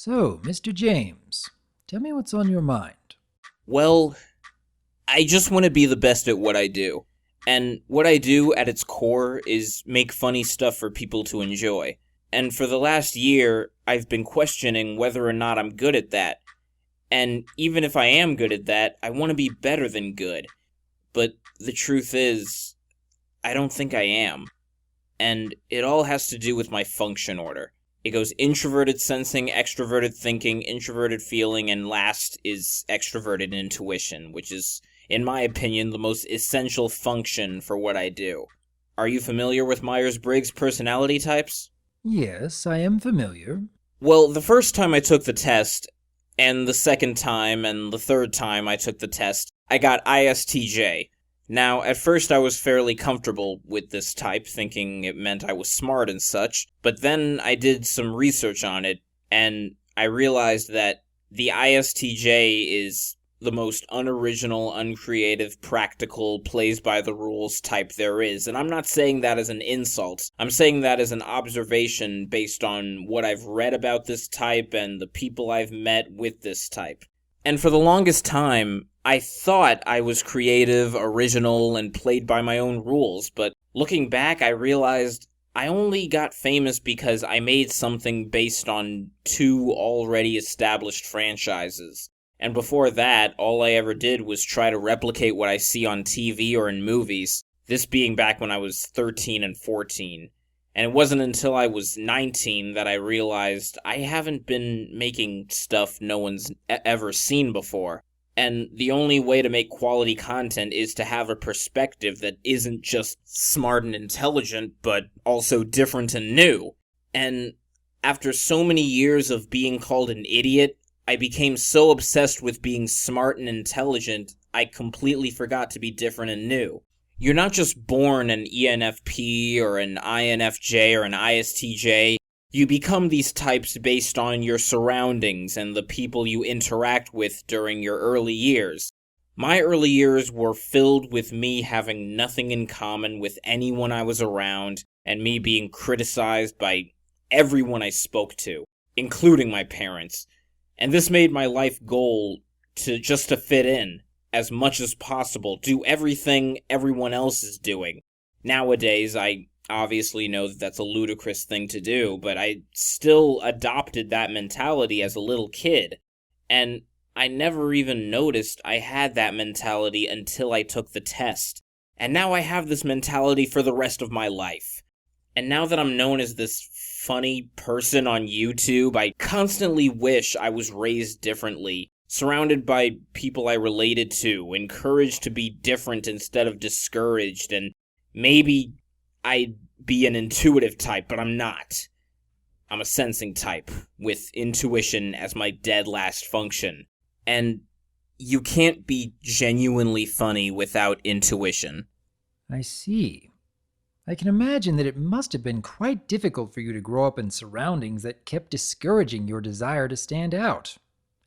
So, Mr. James, tell me what's on your mind. Well, I just want to be the best at what I do. And what I do at its core is make funny stuff for people to enjoy. And for the last year, I've been questioning whether or not I'm good at that. And even if I am good at that, I want to be better than good. But the truth is, I don't think I am. And it all has to do with my function order. It goes introverted sensing, extroverted thinking, introverted feeling, and last is extroverted intuition, which is, in my opinion, the most essential function for what I do. Are you familiar with Myers-Briggs personality types? Yes, I am familiar. Well, the first time I took the test, and the second time, and the third time I took the test, I got ISTJ. Now, at first I was fairly comfortable with this type, thinking it meant I was smart and such, but then I did some research on it, and I realized that the ISTJ is the most unoriginal, uncreative, practical, plays-by-the-rules type there is, and I'm not saying that as an insult. I'm saying that as an observation based on what I've read about this type and the people I've met with this type. And for the longest time, I thought I was creative, original, and played by my own rules, but looking back, I realized I only got famous because I made something based on two already established franchises. And before that, all I ever did was try to replicate what I see on TV or in movies, this being back when I was 13 and 14. And it wasn't until I was 19 that I realized I haven't been making stuff no one's ever seen before. And the only way to make quality content is to have a perspective that isn't just smart and intelligent, but also different and new. And after so many years of being called an idiot, I became so obsessed with being smart and intelligent, I completely forgot to be different and new. You're not just born an ENFP or an INFJ or an ISTJ. You become these types based on your surroundings and the people you interact with during your early years. My early years were filled with me having nothing in common with anyone I was around, and me being criticized by everyone I spoke to, including my parents. And this made my life goal to fit in as much as possible, do everything everyone else is doing. Nowadays, I obviously know that that's a ludicrous thing to do, but I still adopted that mentality as a little kid, and I never even noticed I had that mentality until I took the test. And now I have this mentality for the rest of my life. And now that I'm known as this funny person on YouTube, I constantly wish I was raised differently, surrounded by people I related to, encouraged to be different instead of discouraged, and maybe I'd be an intuitive type, but I'm not. I'm a sensing type, with intuition as my dead last function. And you can't be genuinely funny without intuition. I see. I can imagine that it must have been quite difficult for you to grow up in surroundings that kept discouraging your desire to stand out.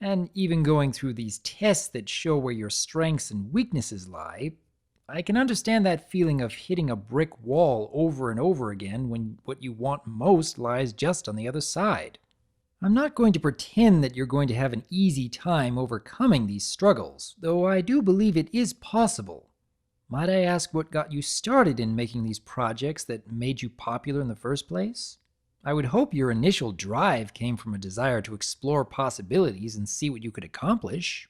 And even going through these tests that show where your strengths and weaknesses lie, I can understand that feeling of hitting a brick wall over and over again when what you want most lies just on the other side. I'm not going to pretend that you're going to have an easy time overcoming these struggles, though I do believe it is possible. Might I ask what got you started in making these projects that made you popular in the first place? I would hope your initial drive came from a desire to explore possibilities and see what you could accomplish.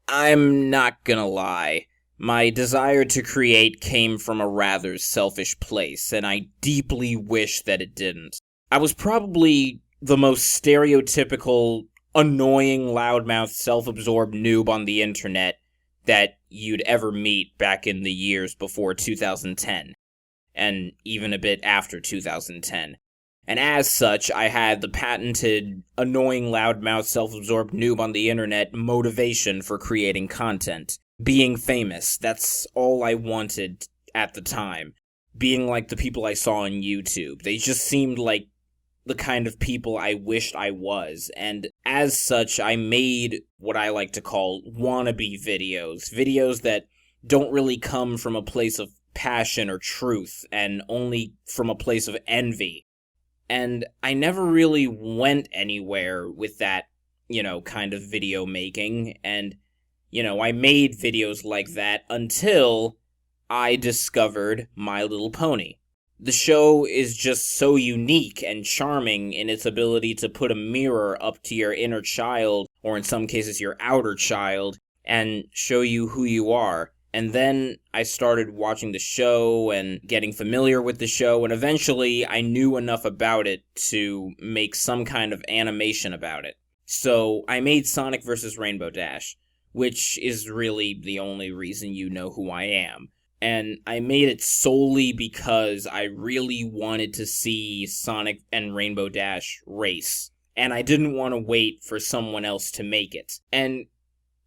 I'm not gonna lie. My desire to create came from a rather selfish place, and I deeply wish that it didn't. I was probably the most stereotypical, annoying, loudmouth, self-absorbed noob on the internet that you'd ever meet back in the years before 2010, and even a bit after 2010. And as such, I had the patented, annoying, loudmouth, self-absorbed noob on the internet motivation for creating content. Being famous, that's all I wanted at the time. Being like the people I saw on YouTube. They just seemed like the kind of people I wished I was, and as such, I made what I like to call wannabe videos. Videos that don't really come from a place of passion or truth, and only from a place of envy. And I never really went anywhere with that, kind of video making. And, I made videos like that until I discovered My Little Pony. The show is just so unique and charming in its ability to put a mirror up to your inner child, or in some cases your outer child, and show you who you are. And then I started watching the show and getting familiar with the show, and eventually I knew enough about it to make some kind of animation about it. So I made Sonic vs. Rainbow Dash, which is really the only reason you know who I am. And I made it solely because I really wanted to see Sonic and Rainbow Dash race. And I didn't want to wait for someone else to make it. And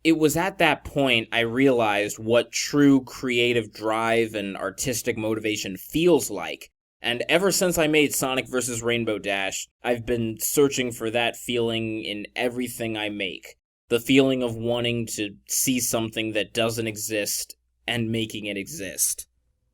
it was at that point I realized what true creative drive and artistic motivation feels like. And ever since I made Sonic vs. Rainbow Dash, I've been searching for that feeling in everything I make. The feeling of wanting to see something that doesn't exist and making it exist.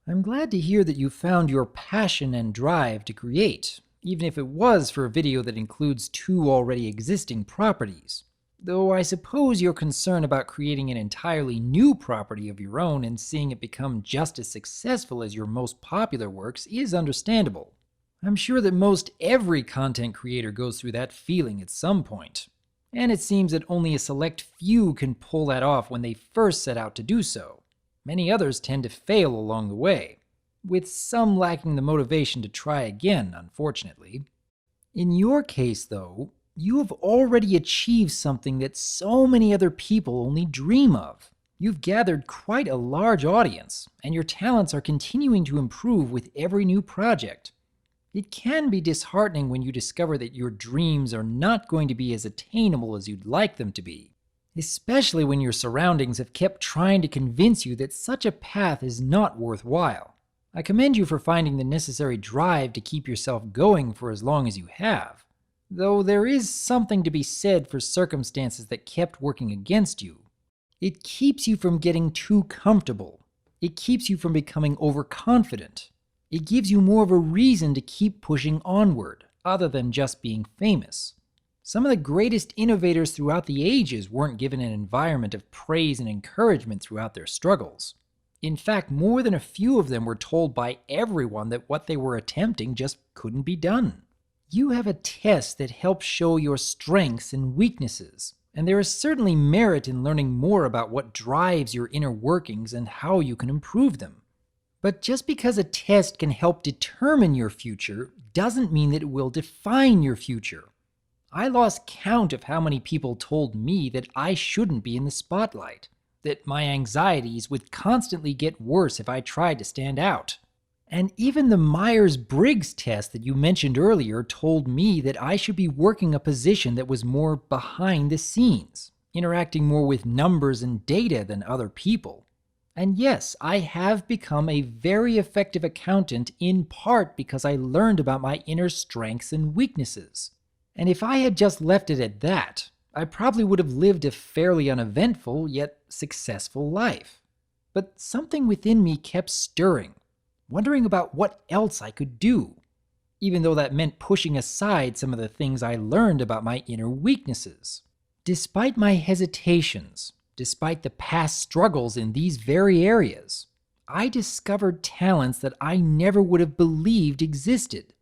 I'm glad to hear that you found your passion and drive to create, even if it was for a video that includes 2 already existing properties. Though I suppose your concern about creating an entirely new property of your own and seeing it become just as successful as your most popular works is understandable. I'm sure that most every content creator goes through that feeling at some point. And it seems that only a select few can pull that off when they first set out to do so. Many others tend to fail along the way, with some lacking the motivation to try again, unfortunately. In your case, though, you have already achieved something that so many other people only dream of. You've gathered quite a large audience, and your talents are continuing to improve with every new project. It can be disheartening when you discover that your dreams are not going to be as attainable as you'd like them to be. Especially when your surroundings have kept trying to convince you that such a path is not worthwhile. I commend you for finding the necessary drive to keep yourself going for as long as you have. Though there is something to be said for circumstances that kept working against you. It keeps you from getting too comfortable. It keeps you from becoming overconfident. It gives you more of a reason to keep pushing onward, other than just being famous. Some of the greatest innovators throughout the ages weren't given an environment of praise and encouragement throughout their struggles. In fact, more than a few of them were told by everyone that what they were attempting just couldn't be done. You have a test that helps show your strengths and weaknesses, and there is certainly merit in learning more about what drives your inner workings and how you can improve them. But just because a test can help determine your future doesn't mean that it will define your future. I lost count of how many people told me that I shouldn't be in the spotlight, that my anxieties would constantly get worse if I tried to stand out. And even the Myers-Briggs test that you mentioned earlier told me that I should be working a position that was more behind the scenes, interacting more with numbers and data than other people. And yes, I have become a very effective accountant in part because I learned about my inner strengths and weaknesses. And if I had just left it at that, I probably would have lived a fairly uneventful yet successful life. But something within me kept stirring, wondering about what else I could do, even though that meant pushing aside some of the things I learned about my inner weaknesses. Despite my hesitations, despite the past struggles in these very areas, I discovered talents that I never would have believed existed.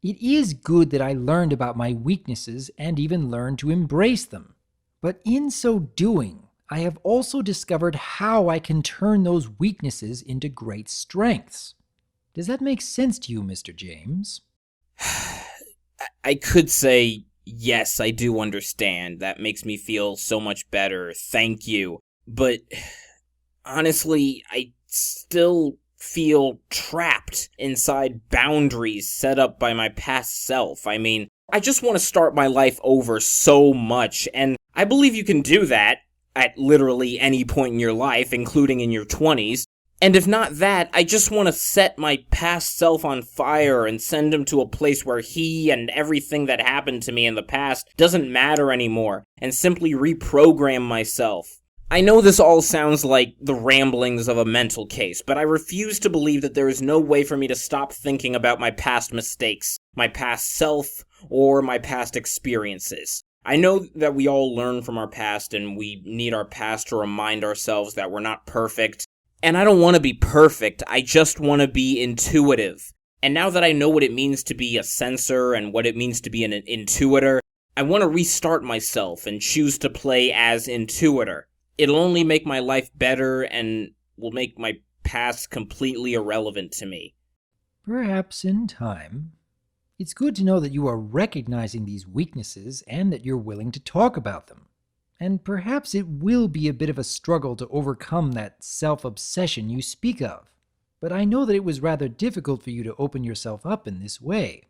It is good that I learned about my weaknesses and even learned to embrace them. But in so doing, I have also discovered how I can turn those weaknesses into great strengths. Does that make sense to you, Mr. James? I could say, yes, I do understand. That makes me feel so much better. Thank you. But honestly, I still feel trapped inside boundaries set up by my past self. I mean, I just want to start my life over so much, and I believe you can do that at literally any point in your life, including in your 20s. And if not that, I just want to set my past self on fire and send him to a place where he and everything that happened to me in the past doesn't matter anymore, and simply reprogram myself. I know this all sounds like the ramblings of a mental case, but I refuse to believe that there is no way for me to stop thinking about my past mistakes, my past self, or my past experiences. I know that we all learn from our past, and we need our past to remind ourselves that we're not perfect. And I don't want to be perfect, I just want to be intuitive. And now that I know what it means to be a sensor and what it means to be an intuitor, I want to restart myself and choose to play as intuitor. It'll only make my life better and will make my past completely irrelevant to me. Perhaps in time. It's good to know that you are recognizing these weaknesses and that you're willing to talk about them. And perhaps it will be a bit of a struggle to overcome that self-obsession you speak of. But I know that it was rather difficult for you to open yourself up in this way.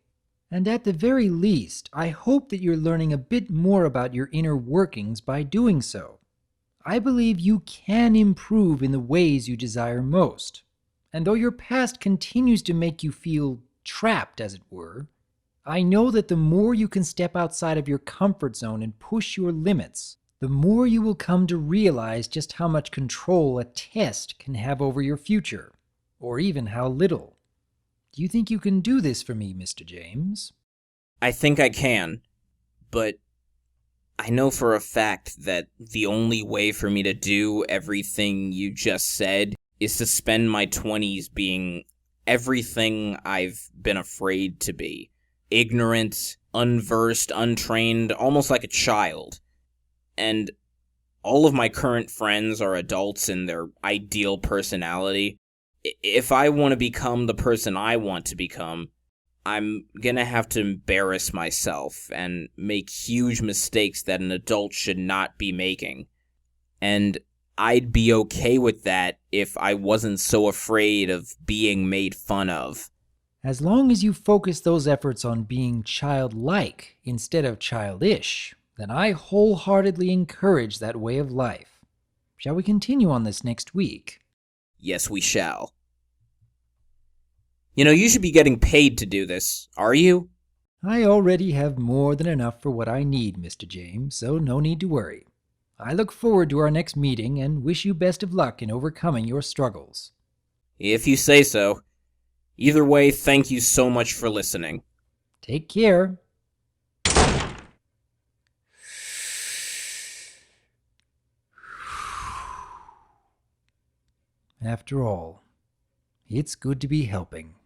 And at the very least, I hope that you're learning a bit more about your inner workings by doing so. I believe you can improve in the ways you desire most. And though your past continues to make you feel trapped, as it were, I know that the more you can step outside of your comfort zone and push your limits, the more you will come to realize just how much control a test can have over your future, or even how little. Do you think you can do this for me, Mr. James? I think I can, but I know for a fact that the only way for me to do everything you just said is to spend my 20s being everything I've been afraid to be. Ignorant, unversed, untrained, almost like a child. And all of my current friends are adults in their ideal personality. If I want to become the person I want to become, I'm gonna have to embarrass myself and make huge mistakes that an adult should not be making. And I'd be okay with that if I wasn't so afraid of being made fun of. As long as you focus those efforts on being childlike instead of childish, then I wholeheartedly encourage that way of life. Shall we continue on this next week? Yes, we shall. You know, you should be getting paid to do this, are you? I already have more than enough for what I need, Mr. James, so no need to worry. I look forward to our next meeting and wish you best of luck in overcoming your struggles. If you say so. Either way, thank you so much for listening. Take care. After all, it's good to be helping.